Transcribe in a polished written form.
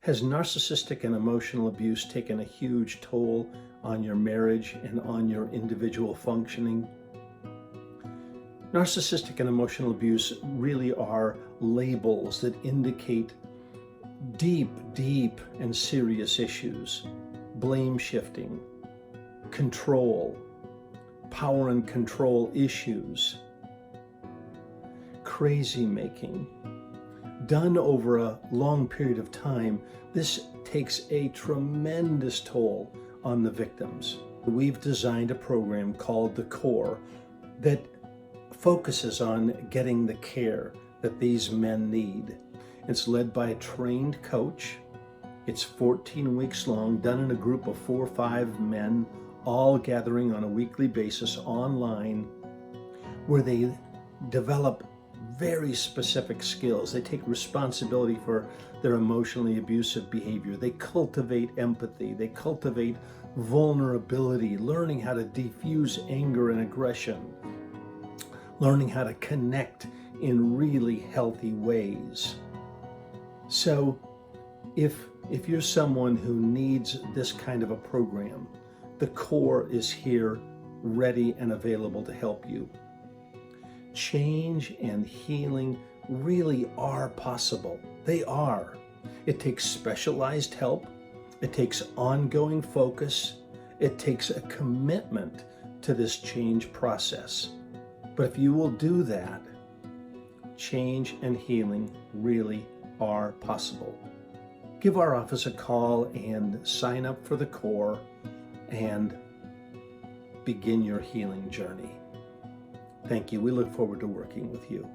Has narcissistic and emotional abuse taken a huge toll on your marriage and on your individual functioning? Narcissistic and emotional abuse really are labels that indicate deep, deep and serious issues. Blame shifting, control, power and control issues, crazy making. Done over a long period of time, this takes a tremendous toll on the victims. We've designed a program called The Core that focuses on getting the care that these men need. It's led by a trained coach. It's 14 weeks long, done in a group of 4 or 5 men, all gathering on a weekly basis online, where they develop very specific skills. They take responsibility for their emotionally abusive behavior. They cultivate empathy. They cultivate vulnerability, learning how to diffuse anger and aggression, learning how to connect in really healthy ways. So if you're someone who needs this kind of a program, the Core is here, ready and available to help you. Change and healing really are possible. They are. It takes specialized help. It takes ongoing focus. It takes a commitment to this change process. But if you will do that, change and healing really are possible. Give our office a call and sign up for the Core and begin your healing journey. Thank you. We look forward to working with you.